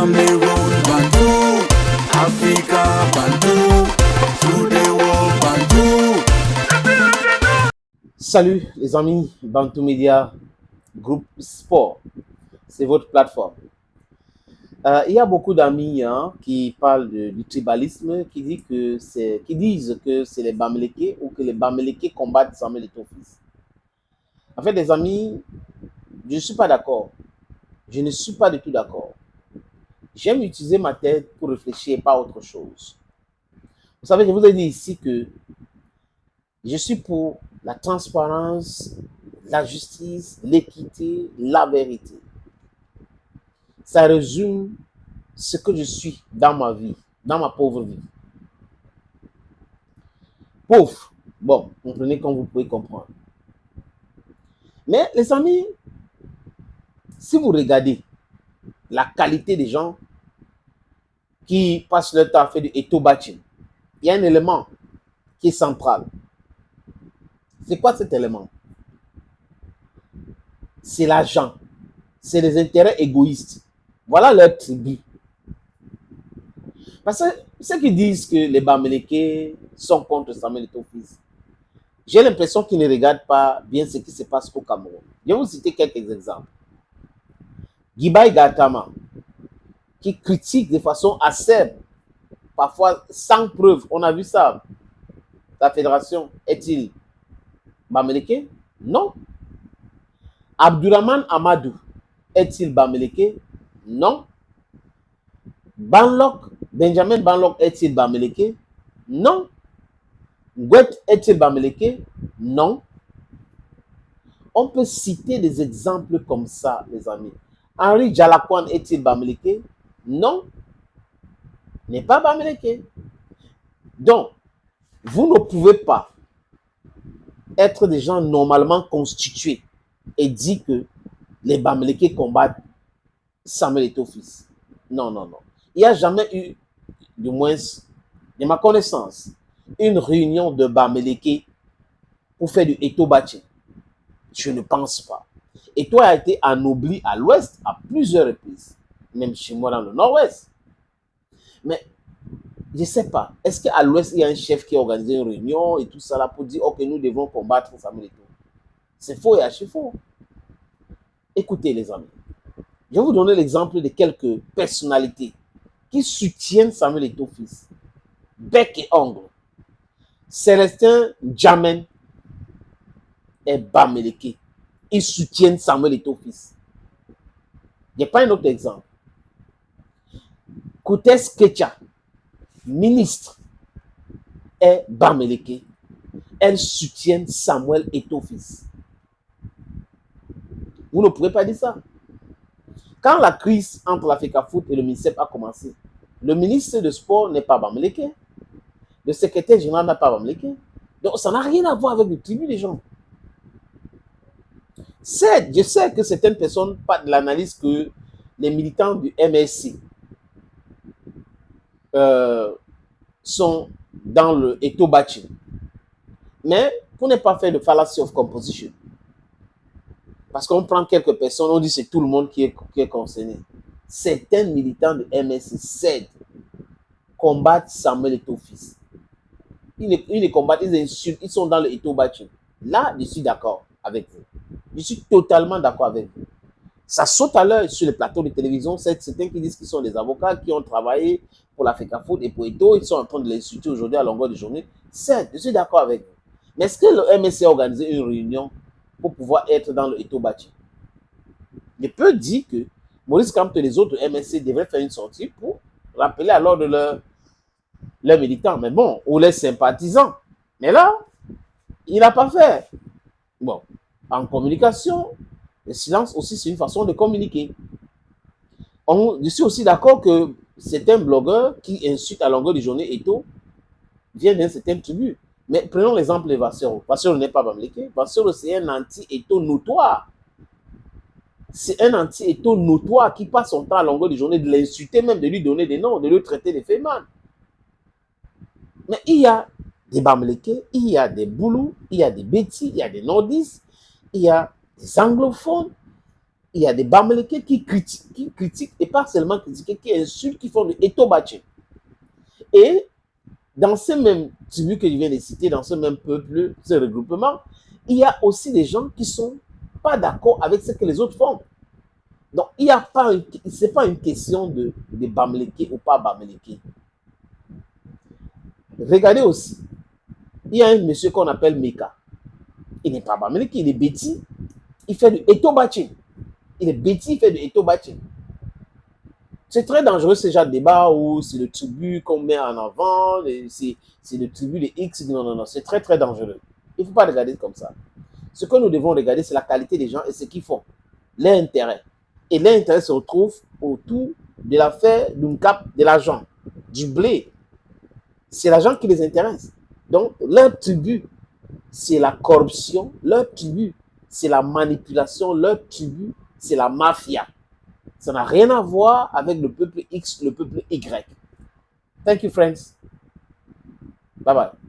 Cameroon, Bantu, Africa, Bantu, through the world, Bantu. Salut les amis, Bantu Media, groupe sport, c'est votre plateforme. Il y a beaucoup d'amis qui parlent du tribalisme, qui disent que c'est les Bamileke ou que les Bamileke combattent Samuel Eto'o fils. En fait, les amis, je ne suis pas d'accord. Je ne suis pas du tout d'accord. J'aime utiliser ma tête pour réfléchir et pas autre chose. Vous savez, je vous ai dit ici que je suis pour la transparence, la justice, l'équité, la vérité. Ça résume ce que je suis dans ma vie, dans ma pauvre vie. Pauvre, bon, comprenez comme vous pouvez comprendre. Mais les amis, si vous regardez la qualité des gens qui passent leur temps à faire du etobachi, il y a un élément qui est central. C'est quoi cet élément? C'est l'argent. C'est les intérêts égoïstes. Voilà leur tribu. Parce que ceux qui disent que les Bamileke sont contre Samuel Eto'o fils, j'ai l'impression qu'ils ne regardent pas bien ce qui se passe au Cameroun. Je vais vous citer quelques exemples. Gibai Gatama, qui critique de façon acerbe, parfois sans preuve. On a vu ça. La fédération est-il Bamileke? Non. Abdurrahman Amadou est-il Bamileke? Non. Benjamin Banlok est-il Bamileke? Non. Gwet est-il Bamileke? Non. On peut citer des exemples comme ça, les amis. Henri Jalakwan est-il Bamileke? Non. N'est pas Bamileke. Donc, vous ne pouvez pas être des gens normalement constitués et dire que les Bamileke combattent Samuel Eto'o fils. Non, non, non. Il n'y a jamais eu, du moins de ma connaissance, une réunion de Bamileke pour faire du etobachi. Je ne pense pas. Eto'o a été anobli à l'ouest à plusieurs reprises, même chez moi dans le nord-ouest. Mais je ne sais pas. Est-ce qu'à l'ouest, il y a un chef qui a organisé une réunion et tout ça là pour dire, ok, nous devons combattre Samuel Eto'o? C'est faux et archi faux. Écoutez les amis, je vais vous donner l'exemple de quelques personnalités qui soutiennent Samuel Eto'o fils. Bec et ongle. Célestin Djamen et Bamileke. Ils soutiennent Samuel Eto'o fils. Il n'y a pas un autre exemple. Koutes Kecha, ministre, et Bamileke. Elles soutiennent Samuel Eto'o fils. Vous ne pouvez pas dire ça. Quand la crise entre la FECAFOOT et le MINICEP a commencé, le ministre de Sport n'est pas Bamileke. Le secrétaire général n'a pas Bamileke. Donc, ça n'a rien à voir avec le tribut des gens. Je sais que certaines personnes partent de l'analyse que les militants du MSC sont dans le etobachi. Mais pour ne pas faire de fallacy of composition, parce qu'on prend quelques personnes, on dit que c'est tout le monde qui est concerné. Certains militants de MSC cèdent, combattent Samuel Eto'o fils. Ils les combattent, ils insultent, ils sont dans le etobachi. Là, je suis d'accord avec vous. Je suis totalement d'accord avec vous. Ça saute à l'heure sur les plateaux de télévision. Certains qui disent qu'ils sont des avocats qui ont travaillé pour la FECAFOOT et pour Eto'o. Ils sont en train de l'insulter aujourd'hui à longueur de journée. Certes, je suis d'accord avec vous. Mais est-ce que le MSC a organisé une réunion pour pouvoir être dans le etobachi? Je peux dire que Maurice Kamto et les autres MSC devraient faire une sortie pour rappeler à l'ordre de leurs militants. Mais bon, ou les sympathisants. Mais là, il n'a pas fait. Bon, en communication, le silence aussi, c'est une façon de communiquer. Je suis aussi d'accord que certains blogueurs qui insultent à longueur de journée Eto'o viennent d'un certain tribu. Mais prenons l'exemple de Vassero. Vassero n'est pas Bamileke. Vassero, c'est un anti-Eto'o notoire. C'est un anti-Eto'o notoire qui passe son temps à longueur de journée de l'insulter, même de lui donner des noms, de le traiter de féman. Mais il y a des Bamileke, il y a des Boulous, il y a des Bétis, il y a des Nordistes, il y a des anglophones. il y a des Bamileke qui critiquent, et pas seulement critiquer, qui insultent, qui font du Etobaché. Et dans ce même tribu que je viens de citer, dans ce même peuple, ce regroupement, il y a aussi des gens qui ne sont pas d'accord avec ce que les autres font. Donc, il n'y a pas, ce n'est pas une question de Bamileke ou pas Bamileke. Regardez aussi, il y a un monsieur qu'on appelle Meka. Il n'est pas Bamileke, il est Béti. Il fait du Etobaché. Il est Béti, il fait du Etobaché. C'est très dangereux ce genre de débat où c'est le tribu qu'on met en avant, c'est le tribu de X. Non, non, non, c'est très, très dangereux. Il ne faut pas regarder comme ça. Ce que nous devons regarder, c'est la qualité des gens et ce qu'ils font, leur intérêt. Et leur intérêt se retrouve autour de l'affaire d'une cape, de l'argent, du blé. C'est l'argent qui les intéresse. Donc, leur tribu, c'est la corruption. Leur tribu, c'est la manipulation. Leur tribu, c'est la mafia. Ça n'a rien à voir avec le peuple X, le peuple Y. Thank you, friends. Bye bye.